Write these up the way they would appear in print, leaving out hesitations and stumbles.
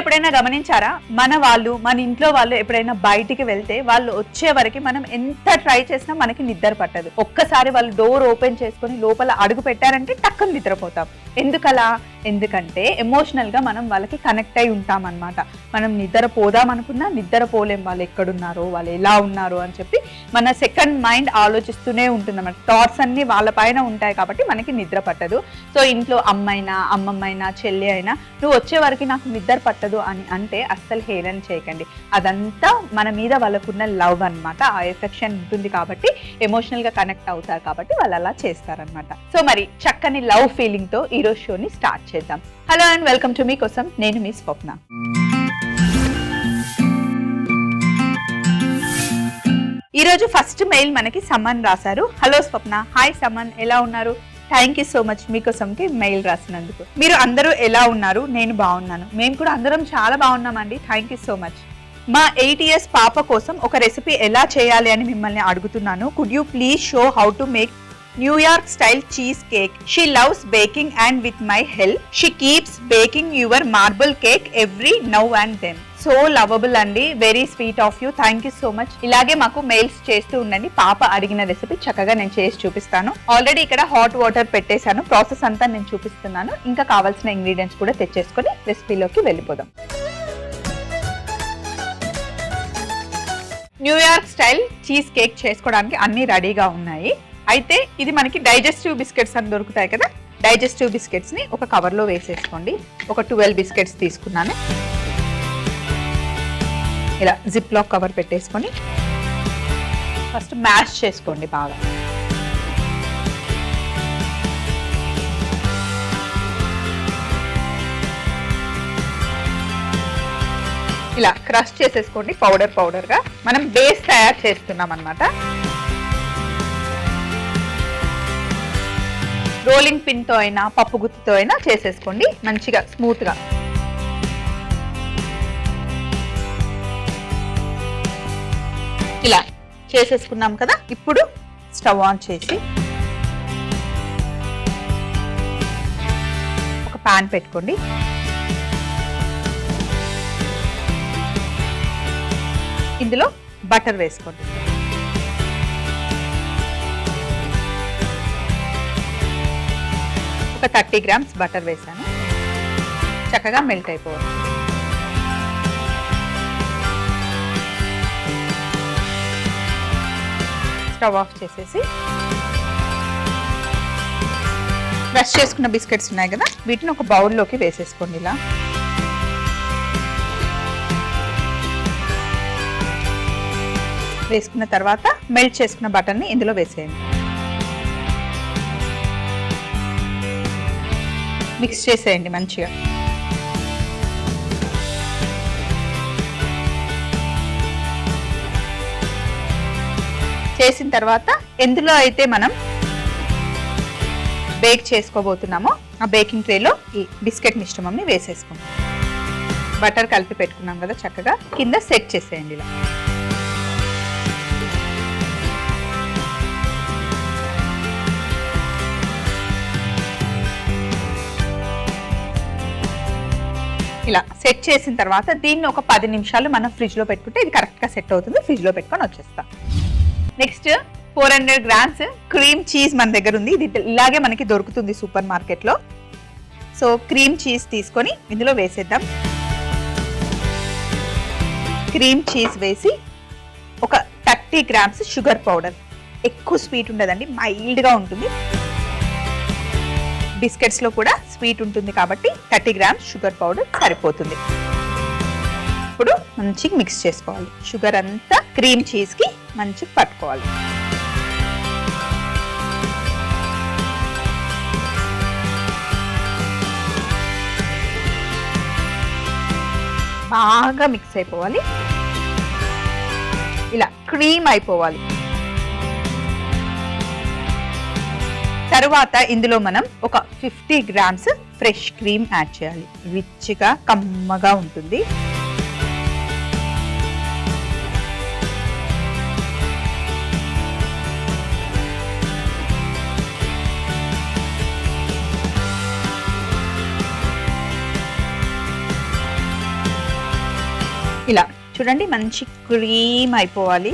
ఎప్పుడైనా గమనించారా, మన ఇంట్లో వాళ్ళు ఎప్పుడైనా బయటికి వెళ్తే వాళ్ళు వచ్చే వరకు మనం ఎంత ట్రై చేసినా మనకి నిద్ర పట్టదు. ఒక్కసారి వాళ్ళు డోర్ ఓపెన్ చేసుకొని లోపల అడుగు పెట్టారంటే టక్కన నిద్రపోతాం. ఎందుకలా? ఎందుకంటే ఎమోషనల్ గా మనం వాళ్ళకి కనెక్ట్ అయి ఉంటాం అనమాట. మనం నిద్రపోదాం అనుకున్నా నిద్రపోలేం, వాళ్ళు ఎక్కడున్నారో, వాళ్ళు ఎలా ఉన్నారో అని చెప్పి మన సెకండ్ మైండ్ ఆలోచిస్తూనే ఉంటుంది అన్నమాట. థాట్స్ అన్ని వాళ్ళ పైన ఉంటాయి కాబట్టి మనకి నిద్ర పట్టదు. సో ఇంట్లో అమ్మైనా, అమ్మమ్మైనా, చెల్లి అయినా నువ్వు వచ్చే వరకు నాకు నిద్ర పట్టదు అని అంటే అస్సలు హేళన చేయకండి. అదంతా మన మీద వాళ్ళకున్న లవ్ అనమాట. ఆ ఎఫెక్షన్ ఉంటుంది కాబట్టి ఎమోషనల్ గా కనెక్ట్ అవుతారు కాబట్టి వాళ్ళు అలా చేస్తారనమాట. సో మరి చక్కని లవ్ ఫీలింగ్ తో ఈ రోజు షోని స్టార్ట్ చేద్దాం. Hello and welcome to me కోసం, నేను మీ స్వప్న. ఈ రోజు ఫస్ట్ మెయిల్ మనకి సమన్ రాశారు. హలో స్వప్న. హాయ్ సమన్, ఎలా ఉన్నారు? థ్యాంక్ యూ సో మచ్ మీకోసంకి మెయిల్ రాసినందుకు. మీరు అందరూ ఎలా ఉన్నారు? నేను బాగున్నాను. మేము కూడా అందరం చాలా బాగున్నామండి. Thank you so much. మా 8 years పాప కోసం ఒక రెసిపీ ఎలా చేయాలి అని మిమ్మల్ని అడుగుతున్నాను. Could you please show how to make New York style cheese cake. She loves baking and with my help she keeps baking your marble cake every now and then. So lovable అండి, very sweet of you. Thank you so much. ఇలాగే మాకు mails చేస్తూ ఉండండి. పాప అడిగిన recipe చక్కగా నేను చేసి చూపిస్తాను. ఆల్రెడీ ఇక్కడ హాట్ వాటర్ పెట్టేశాను. ప్రాసెస్ అంతా నేను చూపిస్తున్నాను. ఇంకా కావాల్సిన ఇంగ్రీడియంట్స్ కూడా తెచ్చేసుకొని రెసిపీలోకి వెళ్ళిపోదాం. న్యూయార్క్ స్టైల్ చీజ్ కేక్ చేసుకోవడానికి అన్ని రెడీగా ఉన్నాయి. అయితే ఇది మనకి డైజెస్టివ్ బిస్కెట్స్ అని దొరుకుతాయి కదా. డైజెస్టివ్ బిస్కెట్స్ ని ఒక కవర్ లో వేసేసుకోండి. ఒక 12 బిస్కెట్స్ తీసుకున్నాను. ఇలా జిప్ లాక్ కవర్ పెట్టేసుకొని ఫస్ట్ మ్యాష్ చేసుకోండి బాగా. ఇలా క్రష్ చేసేసుకోండి పౌడర్ గా. మనం బేస్ తయారు చేస్తున్నాం అన్నమాట. రోలింగ్ పిన్ తో అయినా పప్పు గుత్తితో అయినా చేసేసుకోండి మంచిగా స్మూత్ గా. ఇలా చేసేసుకున్నాం కదా. ఇప్పుడు స్టవ్ ఆన్ చేసి ఒక పాన్ పెట్టుకోండి. ఇందులో బటర్ వేసుకోండి. ఒక 30 grams బటర్ వేసాను. చక్కగా మెల్ట్ అయిపోవాలి. స్టవ్ ఆఫ్ చేసేసి క్రష్ చేసుకున్న బిస్కెట్స్ ఉన్నాయి కదా, వీటిని ఒక బౌల్లోకి వేసేసుకోండి. ఇలా వేసుకున్న తర్వాత మెల్ట్ చేసుకున్న బటర్ని ఇందులో వేసేయండి. మిక్స్ చేసేయండి మంచిగా. చేసిన తర్వాత ఎందులో అయితే మనం బేక్ చేసుకోబోతున్నామో ఆ బేకింగ్ ట్రేలో ఈ బిస్కెట్ మిశ్రమంని వేసేసుకుందాం. బటర్ కలిపి పెట్టుకున్నాం కదా, చక్కగా కింద సెట్ చేసేయండి. ఇలా ఇలా సెట్ చేసిన తర్వాత దీన్ని ఒక 10 నిమిషాలు మనం ఫ్రిడ్జ్ లో పెట్టుకుంటే ఇది కరెక్ట్ గా సెట్ అవుతుంది. ఫ్రిడ్జ్ లో పెట్టుకొని వచ్చేస్తాం. నెక్స్ట్ 400 grams క్రీమ్ చీజ్ మన దగ్గర ఉంది. ఇది ఇలాగే మనకి దొరుకుతుంది సూపర్ మార్కెట్ లో. సో క్రీమ్ చీజ్ తీసుకొని ఇందులో వేసేద్దాం. క్రీమ్ చీజ్ వేసి ఒక 30 grams షుగర్ పౌడర్. ఎక్కువ స్వీట్ ఉండదండి, మైల్డ్ గా ఉంటుంది. బిస్కెట్స్ లో కూడా స్వీట్ ఉంటుంది కాబట్టి 30 grams షుగర్ పౌడర్ సరిపోతుంది. ఇప్పుడు మంచిగా మిక్స్ చేసుకోవాలి. షుగర్ అంతా క్రీమ్ చీజ్ కి మంచిగా పట్టుకోవాలి. బాగా మిక్స్ అయిపోవాలి. ఇలా క్రీమ్ అయిపోవాలి. తరువాత ఇందులో మనం ఒక 50 grams ఫ్రెష్ క్రీమ్ యాడ్ చేయాలి. రిచ్గా కమ్మగా ఉంటుంది. ఇలా చూడండి మంచి క్రీమ్ అయిపోవాలి.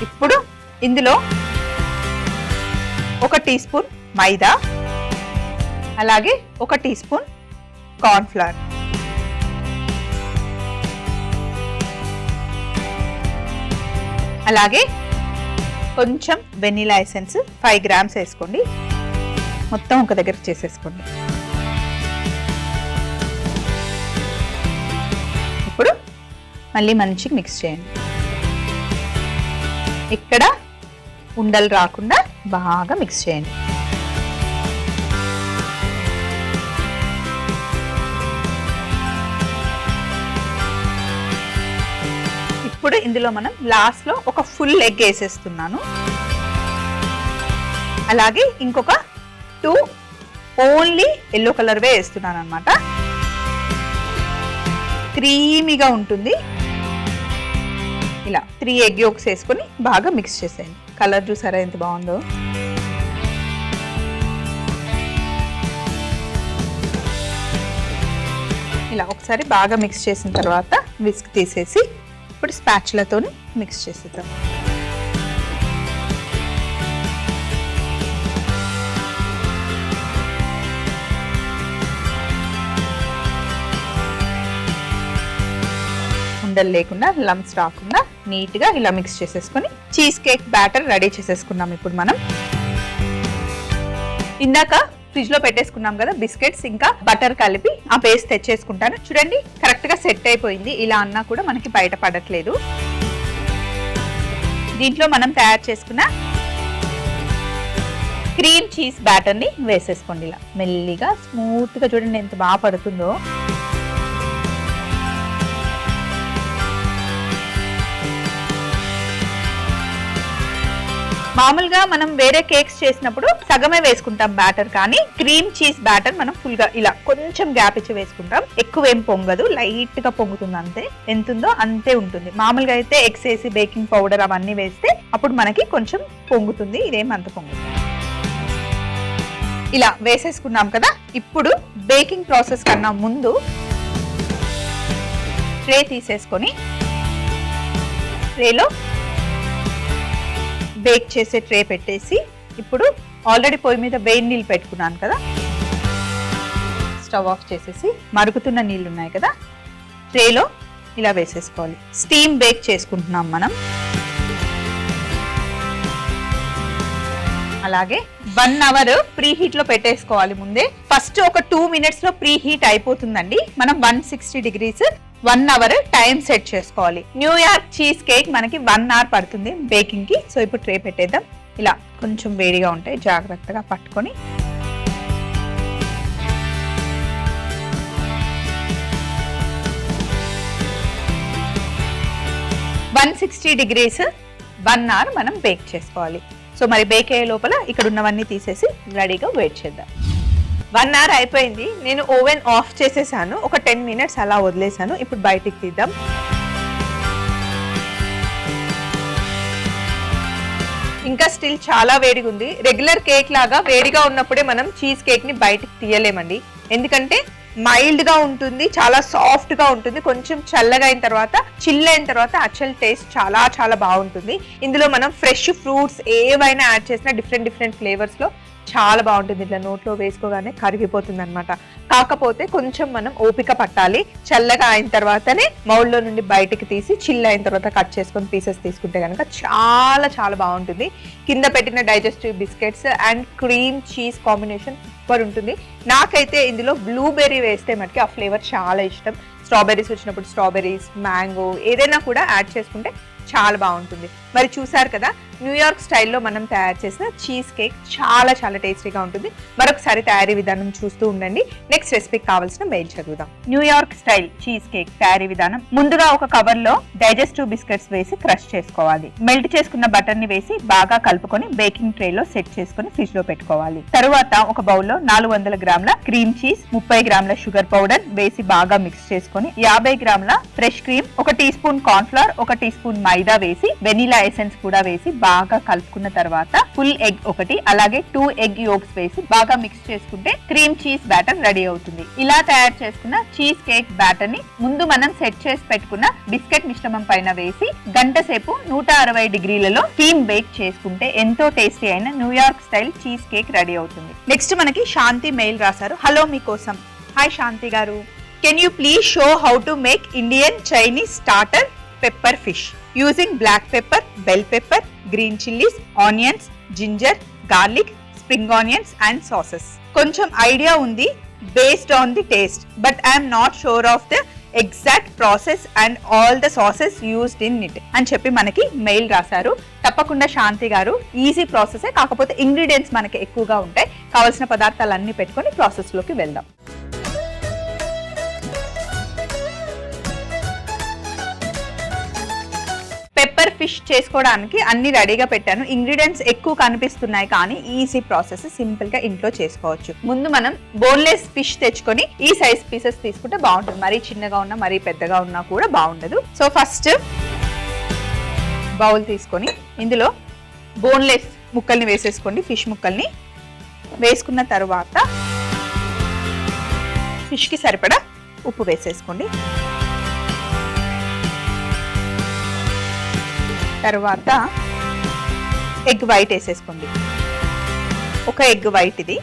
ఇప్పుడు ఇందులో 1 టీ స్పూన్ మైదా, అలాగే 1 టీ స్పూన్ కార్న్ ఫ్లవర్, అలాగే కొంచెం వెనిలా ఎసెన్స్ 5 గ్రామ్స్ వేసుకోండి. మొత్తం ఒక దగ్గర చేసేసుకోండి. ఇప్పుడు మళ్ళీ మంచిగా మిక్స్ చేయండి. ఇక్కడ ఉండలు రాకుండా బాగా మిక్స్ చేయండి. ఇప్పుడు ఇందులో మనం లాస్ట్ లో ఒక ఫుల్ ఎగ్ వేసేస్తున్నాను. అలాగే ఇంకొక 2 ఓన్లీ ఎల్లో కలర్ వేస్తున్నాను అన్నమాట. క్రీమీగా ఉంటుంది. ఇలా 3 ఎగ్ యోక్స్ వేసుకొని బాగా మిక్స్ చేసేయండి. కలర్ చూసారా ఎంత బాగుందో. ఇలా ఒకసారి బాగా మిక్స్ చేసిన తర్వాత విస్క్ తీసేసి ఇప్పుడు స్పాచులాతో మిక్స్ చేసేద్దాం. ఉండలు లేకుండా, లంప్స్ రాకుండా నీట్గా ఇలా మిక్స్ చేసేసుకొని చీజ్ కేక్ బ్యాటర్ రెడీ చేసేసుకున్నాం. ఇప్పుడు మనం ఇందాక ఫ్రిడ్జ్ లో పెట్టేసుకున్నాం కదా బిస్కెట్స్ ఇంకా బటర్ కలిపి ఆ పేస్ట్ తెచ్చేసుకుంటాను. చూడండి కరెక్ట్ గా సెట్ అయిపోయింది. ఇలా అన్నా కూడా మనకి బయట పడట్లేదు. దీంట్లో మనం తయారు చేసుకున్న క్రీమ్ చీజ్ బ్యాటర్ ని వేసేసుకోండి. ఇలా మెల్లిగా స్మూత్ గా చూడండి ఎంత బాగా పడుతుందో. మామూలుగా మనం వేరే కేక్స్ చేసినప్పుడు సగమే వేసుకుంటాం బ్యాటర్, కానీ క్రీమ్ చీజ్ బ్యాటర్ మనం ఫుల్ గా ఇలా కొంచెం గ్యాప్ ఇచ్చి వేసుకుంటాం. ఎక్కువ ఏం పొంగదు, లైట్ గా పొంగుతుంది అంతే. ఎంత ఉందో అంతే ఉంటుంది. మామూలుగా అయితే ఎగ్స్ వేసి బేకింగ్ పౌడర్ అవన్నీ వేస్తే అప్పుడు మనకి కొంచెం పొంగుతుంది. ఇదేం అంత పొంగుతుంది. ఇలా వేసేసుకున్నాం కదా. ఇప్పుడు బేకింగ్ ప్రాసెస్ కన్నా ముందు ట్రే తీసేసుకొని ట్రేలో బేక్ చేసే ట్రే పెట్టేసి ఇప్పుడు ఆల్రెడీ పొయ్యి మీద వేడి నీళ్ళు పెట్టుకున్నాను కదా, స్టవ్ ఆఫ్ చేసేసి మరుగుతున్న నీళ్ళు ఉన్నాయి కదా ట్రేలో ఇలా వేసేసుకోవాలి. స్టీమ్ బేక్ చేసుకుంటున్నాం మనం. అలాగే 1 అవర్ ప్రీ హీట్ లో పెట్టేసుకోవాలి ముందే. ఫస్ట్ ఒక 2 మినిట్స్ లో ప్రీ హీట్ అయిపోతుందండి. మనం 160 degrees 1 అవర్ టైం సెట్ చేసుకోవాలి. న్యూయార్క్ చీజ్ కేక్ మనకి 1 అవర్ పడుతుంది బేకింగ్ కి. సో ఇప్పుడు ట్రే పెట్టేద్దాం. ఇలా కొంచెం వేడిగా ఉంటాయి, జాగ్రత్తగా పట్టుకొని degrees 1 అవర్ మనం బేక్ చేసుకోవాలి. సో మరి బేక్ అయ్యే లోపల ఇక్కడ ఉన్నవన్నీ తీసేసి రెడీగా వెయిట్ చేద్దాం. 1 అవర్ అయిపోయింది. నేను ఓవెన్ ఆఫ్ చేసేసాను. ఒక 10 మినిట్స్ అలా వదిలేసాను. ఇప్పుడు బయటికి తీద్దాం. ఇంకా స్టిల్ చాలా వేడిగా ఉంది. రెగ్యులర్ కేక్ లాగా వేడిగా ఉన్నప్పుడే మనం చీజ్ కేక్ ని బయటికి తీయలేమండి. ఎందుకంటే మైల్డ్ గా ఉంటుంది, చాలా సాఫ్ట్ గా ఉంటుంది. కొంచెం చల్లగా అయిన తర్వాత, చిల్ అయిన తర్వాత యాక్చువల్ టేస్ట్ చాలా చాలా బాగుంటుంది. ఇందులో మనం ఫ్రెష్ ఫ్రూట్స్ ఏవైనా యాడ్ చేసినా డిఫరెంట్ ఫ్లేవర్స్ లో చాలా బాగుంటుంది. ఇట్లా నోట్లో వేసుకోగానే కరిగిపోతుంది అనమాట. కాకపోతే కొంచెం మనం ఓపిక పట్టాలి. చల్లగా అయిన తర్వాతనే మౌల్లో నుండి బయటికి తీసి చిల్ అయిన తర్వాత కట్ చేసుకొని పీసెస్ తీసుకుంటే కనుక చాలా చాలా బాగుంటుంది. కింద పెట్టిన digestive biscuits and cream cheese combination super ఉంటుంది. నాకైతే ఇందులో బ్లూబెర్రీ వేస్తే మటుకి ఆ ఫ్లేవర్ చాలా ఇష్టం. స్ట్రాబెర్రీస్ వచ్చినప్పుడు స్ట్రాబెర్రీస్, మ్యాంగో ఏదైనా కూడా యాడ్ చేసుకుంటే చాలా బాగుంటుంది. మరి చూసారు కదా న్యూయార్క్ స్టైల్లో మనం తయారు చేసిన చీజ్ కేక్ చాలా చాలా టేస్టీగా ఉంటుంది. మరొకసారి తయారీ విధానం చూస్తూ ఉండండి. నెక్స్ట్ రెసిపీకి కావాల్సిన మెయిల్ చదువుదాం. న్యూయార్క్ స్టైల్ చీజ్ కేక్ తయారీ విధానం. ముందుగా ఒక కవర్ లో డైజెస్టివ్ బిస్కెట్స్ వేసి క్రష్ చేసుకోవాలి. మెల్ట్ చేసుకున్న బటర్ ని వేసి బాగా కలుపుకొని బేకింగ్ ట్రే లో సెట్ చేసుకుని ఫ్రిడ్జ్ లో పెట్టుకోవాలి. తరువాత ఒక బౌల్ లో 400 గ్రాముల క్రీమ్ చీజ్, 30 గ్రాముల షుగర్ పౌడర్ వేసి బాగా మిక్స్ చేసుకొని 50 గ్రాముల fresh cream, 1 tea spoon corn flour, 1 tea spoon maida వేసి వెనిలా ఎసెన్స్ కూడా వేసి బాగా కలుపుకున్న తర్వాత ఫుల్ ఎగ్ ఒకటి అలాగే 2 ఎగ్ యోగ్స్ వేసి బాగా మిక్స్ చేసుకుంటే క్రీమ్ చీజ్ బ్యాటర్ రెడీ అవుతుంది. ఇలా తయారు చేసుకున్న చీజ్ కేక్ బ్యాటర్ ని ముందు మనం సెట్ చేసి పెట్టుకున్న బిస్కెట్ మిశ్రమం పైన వేసి గంట సేపు 160 డిగ్రీలలో స్టీమ్ బేక్ చేసుకుంటే ఎంతో టేస్టీ అయిన New York style cheese cake ready అవుతుంది. నెక్స్ట్ మనకి శాంతి మెయిల్ రాశారు. హలో మీకోసం. హాయ్ శాంతి గారు, can you please show how to make Indian Chinese starter pepper fish using black pepper, bell pepper, green chillies, onions, ginger, garlic, spring onions and sauces. కొంచెం idea ఉంది based on the taste, but I am not sure of the exact process and all the sauces used in it అని చెప్పి మనకి mail రాశారు. తప్పకుండా శాంతి గారు, easy ప్రాసెసే, కాకపోతే ingredients మనకి ఎక్కువగా ఉంటాయి. కావాల్సిన పదార్థాలన్నీ పెట్టుకొని ప్రాసెస్ లోకి వెళ్దాం. పెప్పర్ ఫిష్ చేసుకోవడానికి అన్ని రెడీగా పెట్టాను. ఇంగ్రీడియంట్స్ ఎక్కువ కనిపిస్తున్నాయి కానీ ఈజీ ప్రాసెస్, సింపుల్ గా ఇంట్లో చేసుకోవచ్చు. ముందు మనం బోన్లెస్ ఫిష్ తెచ్చుకొని ఈ సైజ్ పీసెస్ తీసుకుంటే బాగుంటుంది. మరీ చిన్నగా ఉన్నా మరీ పెద్దగా ఉన్నా కూడా బాగుండదు. సో ఫస్ట్ బౌల్ తీసుకొని ఇందులో బోన్లెస్ ముక్కల్ని వేసేసుకోండి. ఫిష్ ముక్కల్ని వేసుకున్న తర్వాత ఫిష్ కి సరిపడా ఉప్పు వేసేసుకోండి. తర్వాత ఎగ్ వైట్ వేసేసుకోండి. ఒక ఎగ్ వైట్ ఇది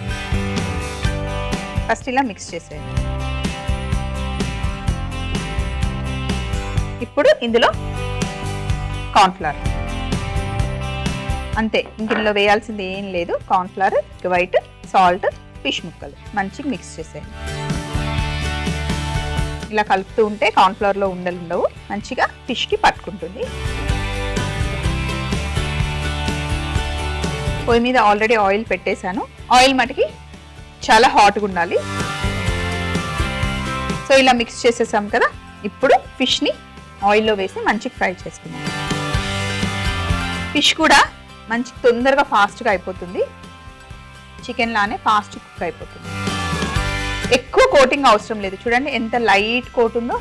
ఫస్ట్ ఇలా మిక్స్ చేసేయండి. ఇప్పుడు ఇందులో కార్న్ఫ్లవర్, అంతే, ఇందులో వేయాల్సింది ఏం లేదు. Cornflour, egg white, salt, fish ముక్కలు మంచిగా మిక్స్ చేసేయండి. ఇలా కలుపుతూ ఉంటే కార్న్ఫ్లవర్లో ఉండలు ఉండవు, మంచిగా ఫిష్కి పట్టుకుంటుంది. పొయ్యి మీద ఆల్రెడీ ఆయిల్ పెట్టేశాను. ఆయిల్ మటుకి చాలా హాట్గా ఉండాలి. సో ఇలా మిక్స్ చేసేసాం కదా, ఇప్పుడు ఫిష్ని ఆయిల్లో వేసి మంచిగా ఫ్రై చేసుకుందాం. ఫిష్ కూడా మంచి తొందరగా ఫాస్ట్గా అయిపోతుంది. చికెన్ లానే ఫాస్ట్ కుక్ అయిపోతుంది. ఎక్కువ కోటింగ్ అవసరం లేదు. చూడండి ఎంత లైట్ కోట్ ఉందో.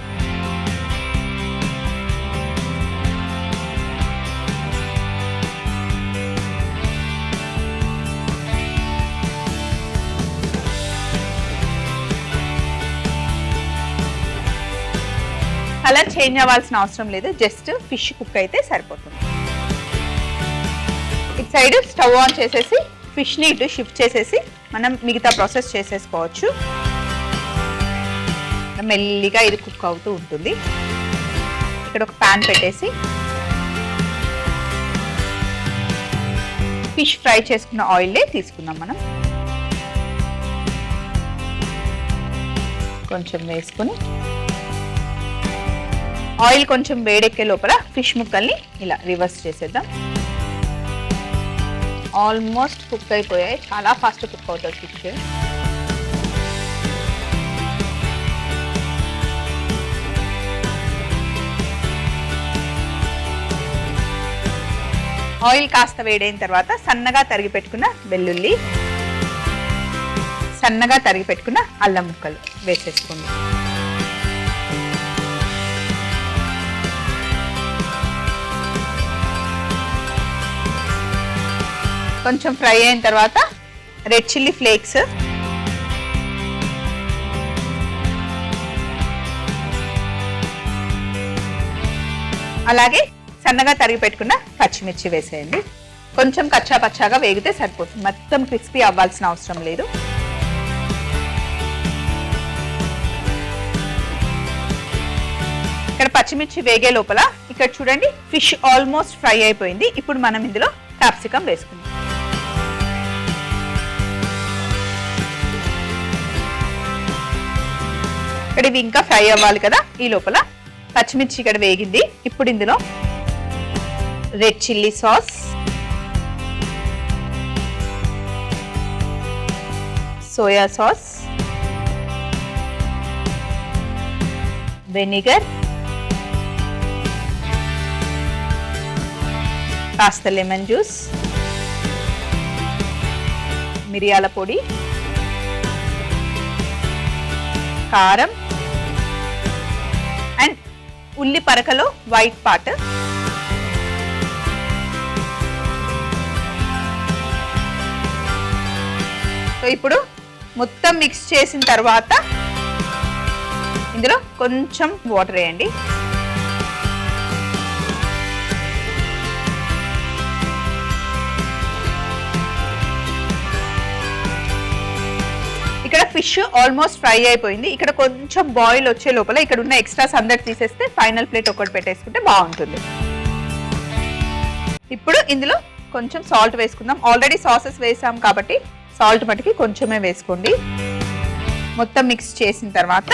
కలర్ చేంజ్ అవ్వాల్సిన అవసరం లేదు, జస్ట్ ఫిష్ కుక్ అయితే సరిపోతుంది. ఇటు సైడ్ స్టవ్ ఆన్ చేసేసి ఫిష్ని ఇటు షిఫ్ట్ చేసేసి మనం మిగతా ప్రాసెస్ చేసేసుకోవచ్చు. మెల్లిగా ఇది కుక్ అవుతూ ఉంటుంది. ఇక్కడ ఒక ప్యాన్ పెట్టేసి ఫిష్ ఫ్రై చేసుకున్న ఆయిలే తీసుకుందాం. మనం కొంచెం వేసుకొని ఆయిల్ కొంచెం వేడెక్కే లోపల ఫిష్ ముక్కల్ని ఇలా రివర్స్ చేసేద్దాం. ఆల్మోస్ట్ కుక్ అయిపోయాయి, చాలా ఫాస్ట్ కుక్ అవుతుంది ఫిష్. ఆయిల్ కాస్త వేడైన తర్వాత సన్నగా తరిగి పెట్టుకున్న వెల్లుల్లి, సన్నగా తరిగి పెట్టుకున్న అల్లం ముక్కలు వేసేసుకోండి. కొంచెం ఫ్రై అయిన తర్వాత రెడ్ చిల్లీ ఫ్లేక్స్, అలాగే సన్నగా తరిగి పెట్టుకున్న పచ్చిమిర్చి వేసేయండి. కొంచెం కచ్చా పచ్చాగా వేగితే సరిపోతుంది, మొత్తం క్రిస్పీ అవ్వాల్సిన అవసరం లేదు. ఇక్కడ పచ్చిమిర్చి వేగే లోపల ఇక్కడ చూడండి ఫిష్ ఆల్మోస్ట్ ఫ్రై అయిపోయింది. ఇప్పుడు మనం ఇందులో క్యాప్సికమ్ వేసుకుందాం. ఇక్కడ ఇవి ఇంకా ఫ్రై అవ్వాలి కదా, ఈ లోపల పచ్చిమిర్చి ఇక్కడ వేగింది. ఇప్పుడు ఇందులో red chilli sauce, soya sauce, vinegar, కాస్త లెమన్ జ్యూస్, మిరియాల పొడి, కారం అండ్ ఉల్లి పరకలో వైట్ పార్ట్, సో ఇప్పుడు మొత్తం మిక్స్ చేసిన తర్వాత ఇందులో కొంచెం వాటర్ వేయండి. ఇక్కడ ఫిష్ ఆల్మోస్ట్ ఫ్రై అయిపోయింది. ఇక్కడ కొంచెం బాయిల్ వచ్చే లోపల ఇక్కడ ఉన్న ఎక్స్ట్రాస్ అందరు తీసేస్తే ఫైనల్ ప్లేట్ ఒకటి పెట్టేసుకుంటే బాగుంటుంది. ఇప్పుడు ఇందులో కొంచెం సాల్ట్ వేసుకుందాం. ఆల్రెడీ సాసెస్ వేసాం కాబట్టి సాల్ట్ మటుకి కొంచెమే వేసుకోండి. మొత్తం మిక్స్ చేసిన తర్వాత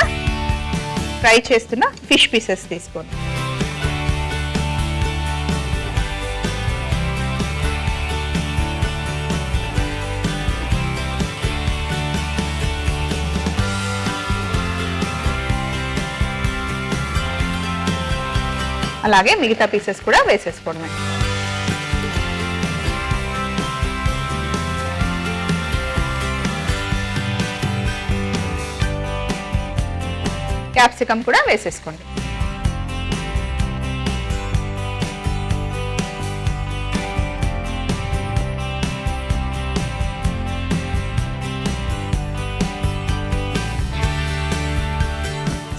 ఫ్రై చేస్తున్న ఫిష్ పీసెస్ తీసుకోండి. అలాగే మిగతా పీసెస్ కూడా వేసేసుకోవడమే. క్యాప్సికమ్ కూడా వేసేసుకోండి.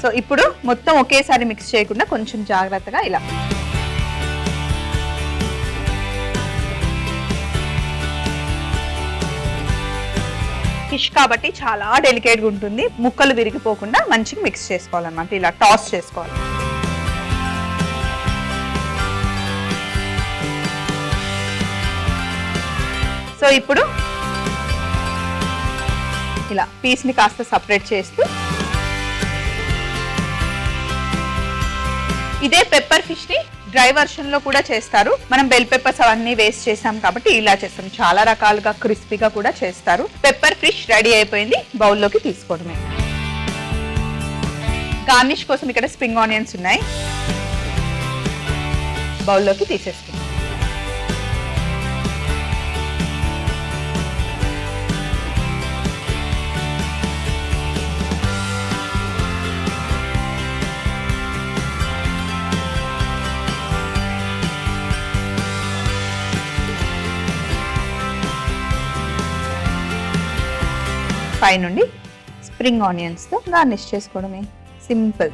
సో ఇప్పుడు మొత్తం ఒకేసారి మిక్స్ చేయకుండా కొంచెం జాగ్రత్తగా ఇలా ఫిష్ కాబట్టి చాలా డెలికేట్గా ఉంటుంది. ముక్కలు విరిగిపోకుండా మంచిగా మిక్స్ చేసుకోవాలన్నమాట. ఇలా టాస్ చేసుకోవాలి. సో ఇప్పుడు ఇలా పీస్ని కాస్త సపరేట్ చేస్తూ ఇదే పెప్పర్ ఫిష్ ని డ్రై వర్షన్ లో కూడా చేస్తారు. మనం బెల్ పెప్పర్స్ అవన్నీ వేస్ట్ చేసాం కాబట్టి ఇలా చేస్తాం. చాలా రకాలుగా క్రిస్పీగా కూడా చేస్తారు. పెప్పర్ ఫిష్ రెడీ అయిపోయింది. బౌల్లోకి తీసుకోవడమే. గార్నిష్ కోసం ఇక్కడ స్ప్రింగ్ ఆనియన్స్ ఉన్నాయి. బౌల్లోకి తీసేసుకుంటాం. పైనుండి స్ప్రింగ్ ఆనియన్స్ తో గార్నిష్ చేసుకోవడమే. సింపుల్.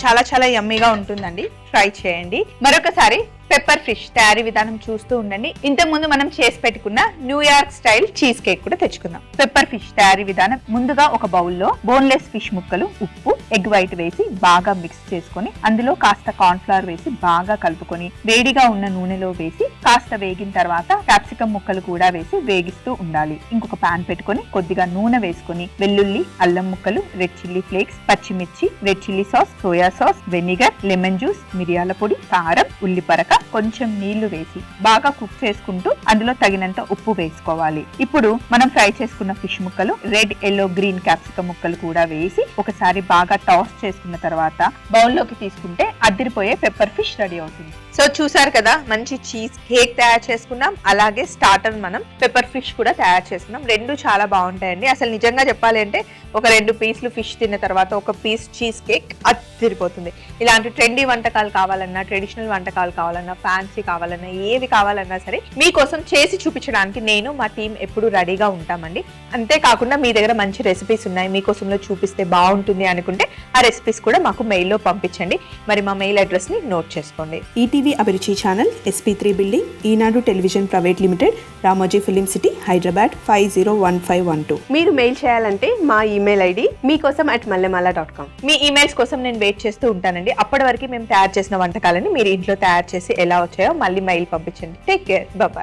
చాలా చాలా యమ్మీగా ఉంటుందండి. ట్రై చేయండి. మరొకసారి పెప్పర్ ఫిష్ తయారీ విధానం చూస్తూ ఉండండి. ఇంతకుముందు మనం చేసి పెట్టుకున్న న్యూయార్క్ స్టైల్ చీజ్ కేక్ కూడా తెచ్చుకుందాం. పెప్పర్ ఫిష్ తయారీ విధానం: ముందుగా ఒక బౌల్లో బోన్లెస్ ఫిష్ ముక్కలు, ఉప్పు, ఎగ్ వైట్ వేసి బాగా మిక్స్ చేసుకొని అందులో కాస్త కార్న్ ఫ్లవర్ వేసి బాగా కలుపుకొని వేడిగా ఉన్న నూనెలో వేసి కాస్త వేగిన తర్వాత క్యాప్సికమ్ ముక్కలు కూడా వేసి వేగిస్తూ ఉండాలి. ఇంకొక పాన్ పెట్టుకొని కొద్దిగా నూనె వేసుకొని వెల్లుల్లి, అల్లం ముక్కలు, రెడ్ చిల్లీ ఫ్లేక్స్, పచ్చిమిర్చి, red chilli sauce, soya sauce, vinegar, lemon juice, మిరియాల పొడి, కారం, ఉల్లిపరక, కొంచెం నీళ్లు వేసి బాగా కుక్ చేసుకుంటూ అందులో తగినంత ఉప్పు వేసుకోవాలి. ఇప్పుడు మనం ఫ్రై చేసుకున్న ఫిష్ ముక్కలు, రెడ్, ఎల్లో, గ్రీన్ క్యాప్సికమ్ ముక్కలు కూడా వేసి ఒకసారి బాగా టాస్ చేసుకున్న తర్వాత బౌల్లోకి తీసుకుంటే అదిరిపోయే పెప్పర్ ఫిష్ రెడీ అవుతుంది. సో చూసారు కదా, మంచి చీజ్ కేక్ తయారు చేసుకున్నాం. అలాగే స్టార్టర్ మనం పెప్పర్ ఫిష్ కూడా తయారు చేసుకున్నాం. రెండు చాలా బాగుంటాయండి. అసలు నిజంగా చెప్పాలి అంటే ఒక 2 పీసులు ఫిష్ తిన్న తర్వాత ఒక పీస్ చీజ్ కేక్ అదిరిపోతుంది. ఇలాంటి ట్రెండీ వంటకాలు కావాలన్నా, ట్రెడిషనల్ వంటకాలు కావాలన్నా, ఫ్యాన్సీ కావాలన్నా, ఏవి కావాలన్నా సరే మీకోసం చేసి చూపించడానికి నేను మా టీం ఎప్పుడు రెడీగా ఉంటామండి. అంతేకాకుండా మీ దగ్గర మంచి రెసిపీస్ ఉన్నాయి, మీకోసంలో చూపిస్తే బాగుంటుంది అనుకుంటే ఆ రెసిపీస్ కూడా మాకు మెయిల్లో పంపించండి. మరి మా మెయిల్ అడ్రస్ ని నోట్ చేసుకోండి. ETV Abhiruchi channel, SP3 building, Eenadu television private limited, Ramoji film city, Hyderabad 501512. మీరు మెయిల్ చేయాలంటే మా ఈమెయిల్ ఐడి meekosom@mallemala.com. మీ ఈమెయిల్స్ కోసం నేను వెయిట్ చేస్తూ ఉంటానండి. అప్పటి వరకు మేము తయారు చేసిన వంటకాలని మీరు ఇంట్లో తయారు చేసి ఎలా వచ్చాయో మళ్ళీ మెయిల్ పంపించండి. Take care. బాయ్.